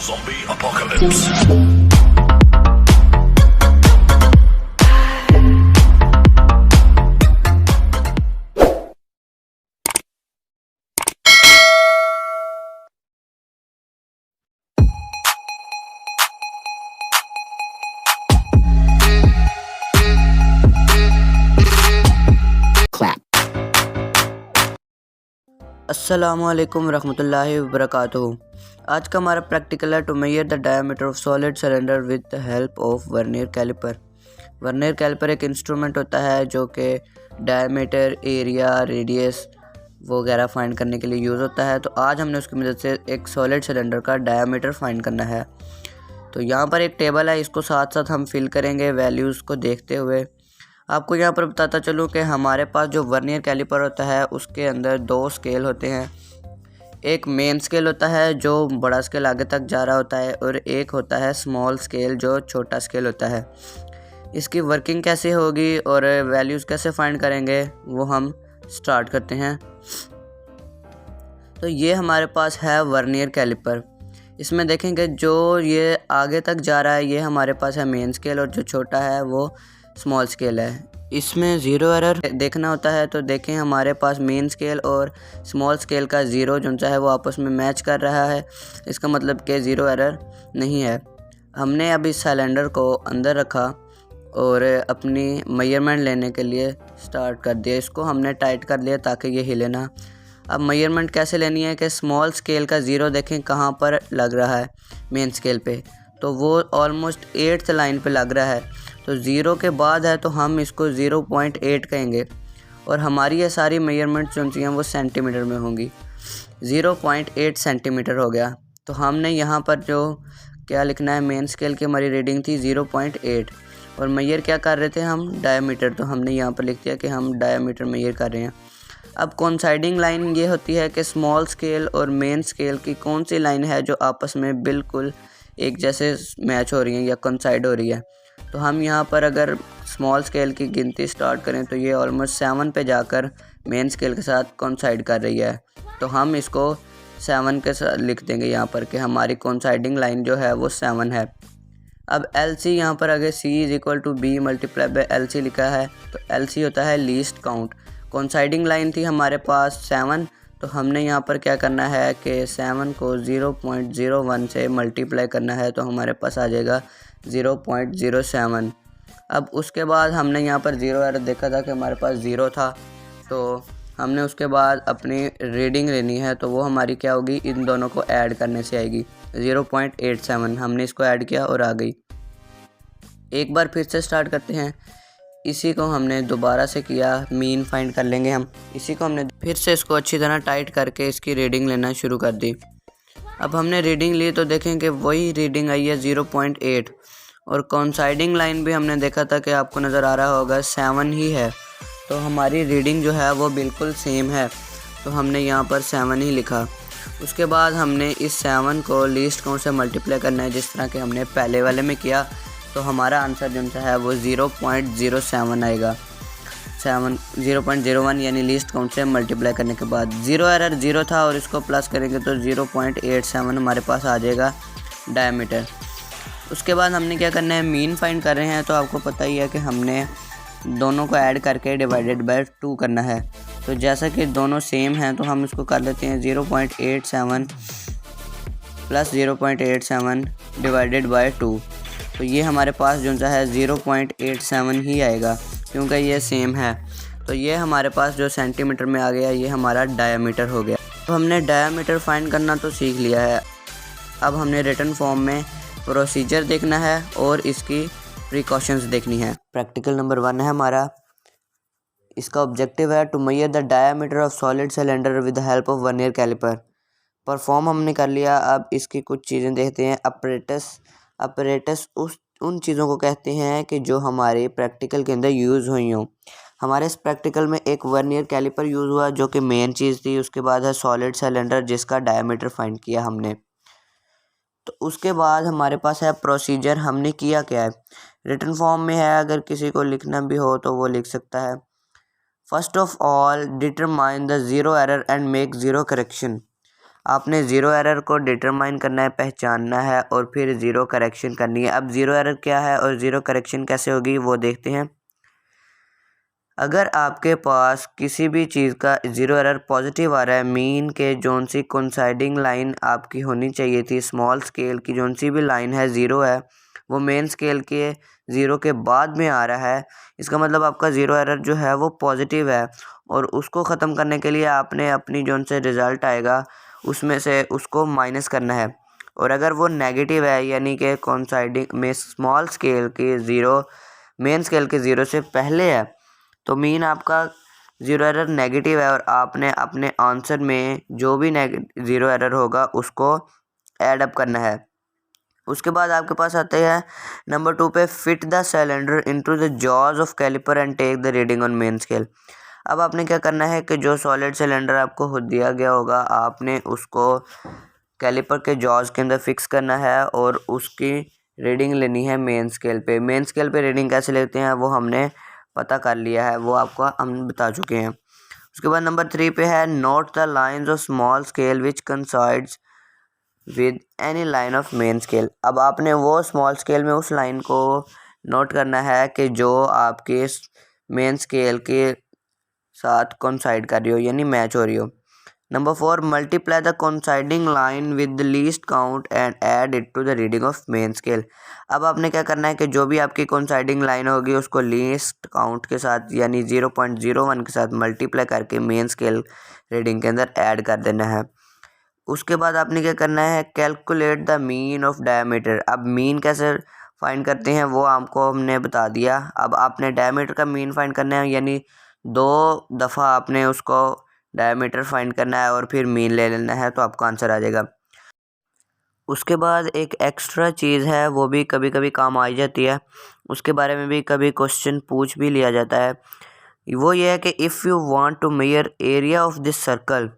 Zombie apocalypse. अस्सलामुअलैकुम रहमतुल्लाहि वबरकातुहू। आज का हमारा प्रैक्टिकल है to measure the diameter of solid cylinder with the help of vernier caliper. Vernier caliper एक इंस्ट्रूमेंट होता है जो कि डायमीटर, एरिया, रेडियस वगैरह फाइंड करने के लिए यूज़ होता है। तो आज हमने उसकी मदद से एक सॉलिड सिलेंडर का डायमीटर फाइंड करना है। तो यहाँ पर एक टेबल है, इसको साथ साथ हम फिल करेंगे वैल्यूज़ को देखते हुए। आपको यहाँ पर बताता चलूँ कि हमारे पास जो वर्नियर कैलिपर होता है उसके अंदर दो स्केल होते हैं। एक मेन स्केल होता है जो बड़ा स्केल आगे तक जा रहा होता है, और एक होता है स्मॉल स्केल जो छोटा स्केल होता है। इसकी वर्किंग कैसे होगी और वैल्यूज़ कैसे फाइंड करेंगे वो हम स्टार्ट करते हैं। तो ये हमारे पास है वर्नियर कैलिपर। इसमें देखेंगे जो ये आगे तक जा रहा है ये हमारे पास है मेन स्केल, और जो छोटा है वो स्मॉल स्केल है। इसमें ज़ीरो एरर देखना होता है। तो देखें हमारे पास मेन स्केल और स्मॉल स्केल का ज़ीरो जो है वो आपस में मैच कर रहा है, इसका मतलब कि ज़ीरो एरर नहीं है। हमने अब इस सिलेंडर को अंदर रखा और अपनी मेजरमेंट लेने के लिए स्टार्ट कर दिया। इसको हमने टाइट कर लिया ताकि ये हिले ना। अब मेजरमेंट कैसे लेनी है कि स्मॉल स्केल का ज़ीरो देखें कहाँ पर लग रहा है मेन स्केल पे, तो वो ऑलमोस्ट 8th लाइन पे लग रहा है। तो ज़ीरो के बाद है तो हम इसको 0.8 कहेंगे, और हमारी ये सारी मेजरमेंट जो हैं वो सेंटीमीटर में होंगी। 0.8 सेंटीमीटर हो गया। तो हमने यहाँ पर जो क्या लिखना है, मेन स्केल की हमारी रीडिंग थी 0.8, और मेजर क्या कर रहे थे हम, डायमीटर। तो हमने यहाँ पर लिख दिया कि हम डायमीटर मेजर कर रहे हैं। अब कोइंसाइडिंग लाइन ये होती है कि स्मॉल स्केल और मेन स्केल की कौन सी लाइन है जो आपस में बिल्कुल एक जैसे मैच हो रही है या कोइंसाइड हो रही है। तो हम यहाँ पर अगर स्मॉल स्केल की गिनती स्टार्ट करें तो ये ऑलमोस्ट 7 पे जाकर मेन स्केल के साथ कोइंसाइड कर रही है। तो हम इसको 7 के साथ लिख देंगे यहाँ पर कि हमारी कोइंसाइडिंग लाइन जो है वो 7 है। अब LC यहाँ पर अगर C = B × LC लिखा है, तो LC होता है लीस्ट काउंट। कोइंसाइडिंग लाइन थी हमारे पास 7, तो हमने यहाँ पर क्या करना है कि 7 को 0.01 से मल्टीप्लाई करना है, तो हमारे पास आ जाएगा 0.07। अब उसके बाद हमने यहाँ पर ज़ीरो एरर देखा था कि हमारे पास ज़ीरो था, तो हमने उसके बाद अपनी रीडिंग लेनी है। तो वो हमारी क्या होगी, इन दोनों को ऐड करने से आएगी 0.87। हमने इसको ऐड किया और आ गई। एक बार फिर से स्टार्ट करते हैं। इसी को हमने दोबारा से किया, मीन फाइंड कर लेंगे हम। इसी को हमने फिर से इसको अच्छी तरह टाइट करके इसकी रीडिंग लेना शुरू कर दी। अब हमने रीडिंग ली तो देखें कि वही रीडिंग आई है 0.8, और कोइंसाइडिंग लाइन भी हमने देखा था कि आपको नज़र आ रहा होगा 7 ही है। तो हमारी रीडिंग जो है वो बिल्कुल सेम है, तो हमने यहाँ पर 7 ही लिखा। उसके बाद हमने इस 7 को लीस्ट काउंट से मल्टीप्लाई करना है जिस तरह के हमने पहले वाले में किया। तो हमारा आंसर जो है वो 0.07 आएगा। 0.01 यानी लीस्ट काउंट से मल्टीप्लाई करने के बाद। ज़ीरो एरर ज़ीरो था और इसको प्लस करेंगे तो 0.87 हमारे पास आ जाएगा डायमीटर। उसके बाद हमने क्या करना है, मीन फाइंड कर रहे हैं। तो आपको पता ही है कि हमने दोनों को ऐड करके डिवाइडेड बाय 2 करना है। तो जैसा कि दोनों सेम हैं तो हम इसको कर लेते हैं 0.87 प्लस 0.87 डिवाइडेड बाय 2। तो ये हमारे पास जो है 0.87 ही आएगा क्योंकि ये सेम है। तो ये हमारे पास जो सेंटीमीटर में आ गया ये हमारा डायमीटर हो गया। तो हमने डायमीटर फाइंड करना तो सीख लिया है। अब हमने रिटन फॉर्म में प्रोसीजर देखना है और इसकी प्रिकॉशंस देखनी है। प्रैक्टिकल नंबर 1 है हमारा। इसका ऑब्जेक्टिव है to measure the diameter of solid cylinder with the help of vernier caliper. Perform हमने कर लिया। अब इसकी कुछ चीज़ें देखते हैं। अपरेटस उन चीज़ों को कहते हैं कि जो हमारे प्रैक्टिकल के अंदर यूज़ हुई हों। हमारे इस प्रैक्टिकल में एक वर्नियर कैलिपर यूज़ हुआ जो कि मेन चीज़ थी। उसके बाद है सॉलिड सिलेंडर जिसका डायमीटर फाइंड किया हमने। तो उसके बाद हमारे पास है प्रोसीजर। हमने किया क्या है, रिटन फॉर्म में है, अगर किसी को लिखना भी हो तो वो लिख सकता है। First of all determine the zero error and make zero correction. आपने ज़ीरो एरर को डिटरमाइन करना है, पहचानना है और फिर ज़ीरो करेक्शन करनी है। अब ज़ीरो एरर क्या है और ज़ीरो करेक्शन कैसे होगी वो देखते हैं। अगर आपके पास किसी भी चीज़ का ज़ीरो एरर पॉजिटिव आ रहा है, मीन के जोन सी कोइंसाइडिंग लाइन आपकी होनी चाहिए थी, स्मॉल स्केल की जोन सी भी लाइन है ज़ीरो है, वो मेन स्केल के ज़ीरो के बाद में आ रहा है, इसका मतलब आपका ज़ीरो एरर जो है वो पॉजिटिव है। और उसको ख़त्म करने के लिए आपने अपनी जोन से रिज़ल्ट आएगा उसमें से उसको माइनस करना है। और अगर वो नेगेटिव है यानी कि कोइंसाइडिंग में स्मॉल स्केल के ज़ीरो मेन स्केल के ज़ीरो से पहले है, तो मीन आपका ज़ीरो एरर नेगेटिव है और आपने अपने आंसर में जो भी ज़ीरो एरर होगा उसको ऐड अप करना है। उसके बाद आपके पास आते हैं नंबर 2 पे, fit the cylinder into the jaws of caliper and take the reading on main scale. अब आपने क्या करना है कि जो सॉलिड सिलेंडर आपको खुद दिया गया होगा आपने उसको कैलिपर के जॉज के अंदर फिक्स करना है और उसकी रीडिंग लेनी है मेन स्केल पे। मेन स्केल पे रीडिंग कैसे लेते हैं वो हमने पता कर लिया है, वो आपको हम बता चुके हैं। उसके बाद नंबर 3 पे है, note the lines of small scale which coincides with any line of main scale. अब आपने वो स्मॉल स्केल में उस लाइन को नोट करना है कि जो आपके मेन स्केल के साथ कोइंसाइड कर रही हो यानी मैच हो रही हो। Number 4, multiply the coinciding line with the least count and add it to the reading of main scale. अब आपने क्या करना है कि जो भी आपकी कोइंसाइडिंग लाइन होगी उसको लीस्ट काउंट के साथ यानी 0.01 के साथ मल्टीप्लाई करके मेन स्केल रीडिंग के अंदर ऐड कर देना है। उसके बाद आपने क्या करना है, calculate the mean of diameter. अब मीन कैसे फाइंड करते हैं वो आपको हमने बता दिया। अब आपने डायमीटर का मीन फाइंड करना है यानी 2 दफ़ा आपने उसको डायमीटर फाइंड करना है और फिर मीन ले लेना है तो आपका आंसर आ जाएगा। उसके बाद एक एक्स्ट्रा चीज़ है वो भी कभी कभी काम आ जाती है, उसके बारे में भी कभी क्वेश्चन पूछ भी लिया जाता है। वो ये है कि if you want to measure area of this circle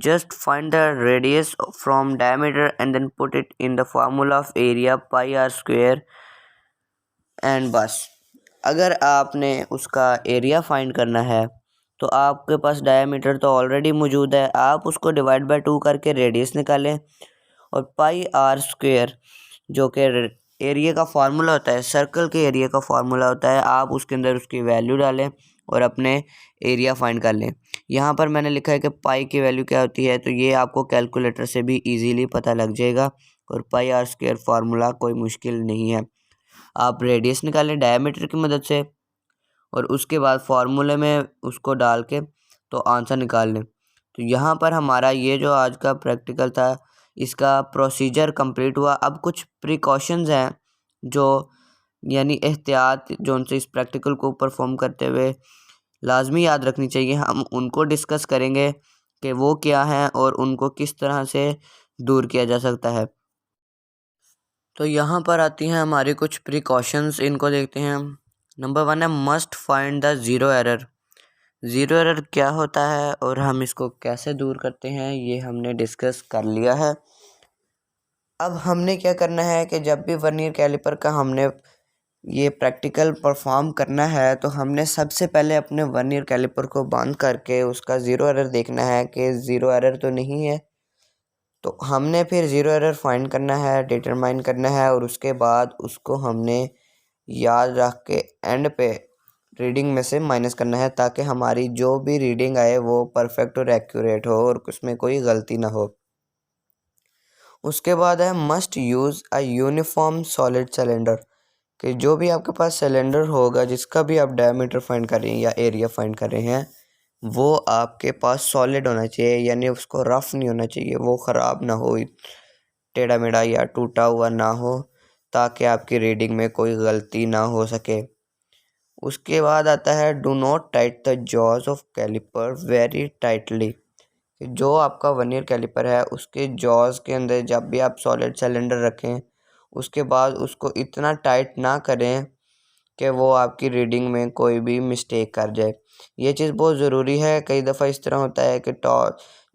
just find the radius from diameter and then put it in the formula of area pi r square and बस। अगर आपने उसका एरिया फाइंड करना है तो आपके पास डायमीटर तो already मौजूद है, आप उसको डिवाइड बाय 2 करके रेडियस निकालें और पाई आर स्क्वायर जो कि एरिया का फार्मूला होता है, सर्कल के एरिया का फार्मूला होता है, आप उसके अंदर उसकी वैल्यू डालें और अपने एरिया फाइंड कर लें। यहाँ पर मैंने लिखा है कि पाई की वैल्यू क्या होती है, तो ये आपको कैलकुलेटर से भी इजीली पता लग जाएगा और पाई आर स्क्वायर फार्मूला कोई मुश्किल नहीं है। आप रेडियस निकालें डायमीटर की मदद से और उसके बाद फार्मूले में उसको डाल के तो आंसर निकाल लें। तो यहाँ पर हमारा ये जो आज का प्रैक्टिकल था इसका प्रोसीजर कंप्लीट हुआ। अब कुछ प्रिकॉशंस हैं जो यानी एहतियात जो उनसे इस प्रैक्टिकल को परफॉर्म करते हुए लाजमी याद रखनी चाहिए, हम उनको डिस्कस करेंगे कि वो क्या हैं और उनको किस तरह से दूर किया जा सकता है। तो यहाँ पर आती हैं हमारी कुछ प्रिकॉशंस, इनको देखते हैं हम। नंबर 1 है, must find the zero error. Zero error क्या होता है और हम इसको कैसे दूर करते हैं ये हमने डिस्कस कर लिया है। अब हमने क्या करना है कि जब भी वर्नियर कैलिपर का हमने ये प्रैक्टिकल परफॉर्म करना है तो हमने सबसे पहले अपने वर्नियर कैलिपर को बंद करके उसका ज़ीरो एरर देखना है कि ज़ीरो एरर तो नहीं है। तो हमने फिर ज़ीरो एरर फाइंड करना है, डिटरमाइन करना है और उसके बाद उसको हमने याद रख के एंड पे रीडिंग में से माइनस करना है ताकि हमारी जो भी रीडिंग आए वो परफेक्ट और एक्यूरेट हो और उसमें कोई गलती ना हो। उसके बाद है, must use a uniform solid cylinder, कि जो भी आपके पास सिलेंडर होगा जिसका भी आप डायमीटर फाइंड कर रहे हैं या एरिया फाइंड कर रहे हैं वो आपके पास सॉलिड होना चाहिए यानी उसको रफ़ नहीं होना चाहिए, वो ख़राब ना हो, टेढ़ा मेढ़ा या टूटा हुआ ना हो ताकि आपकी रीडिंग में कोई गलती ना हो सके। उसके बाद आता है, do not tight the jaws of caliper very tightly, जो आपका वर्नियर कैलिपर है उसके जॉज के अंदर जब भी आप सॉलिड सिलेंडर रखें उसके बाद उसको इतना टाइट ना करें कि वो आपकी रीडिंग में कोई भी मिस्टेक कर जाए। ये चीज़ बहुत ज़रूरी है। कई दफ़ा इस तरह होता है कि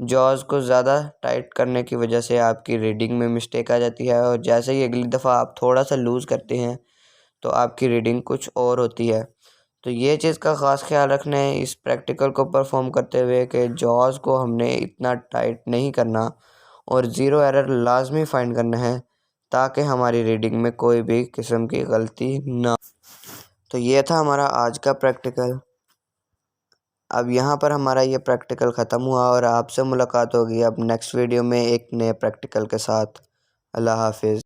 जॉज को ज़्यादा टाइट करने की वजह से आपकी रीडिंग में मिस्टेक आ जाती है और जैसे ही अगली दफ़ा आप थोड़ा सा लूज़ करते हैं तो आपकी रीडिंग कुछ और होती है। तो ये चीज़ का ख़ास ख्याल रखना है इस प्रैक्टिकल को परफॉर्म करते हुए कि जॉज को हमने इतना टाइट नहीं करना और ज़ीरो एरर लाजमी फाइंड करना है ताकि हमारी रीडिंग में कोई भी किस्म की गलती ना। तो ये था हमारा आज का प्रैक्टिकल। अब यहाँ पर हमारा ये प्रैक्टिकल ख़त्म हुआ और आपसे मुलाकात होगी अब नेक्स्ट वीडियो में एक नए प्रैक्टिकल के साथ। अल्लाह हाफिज़।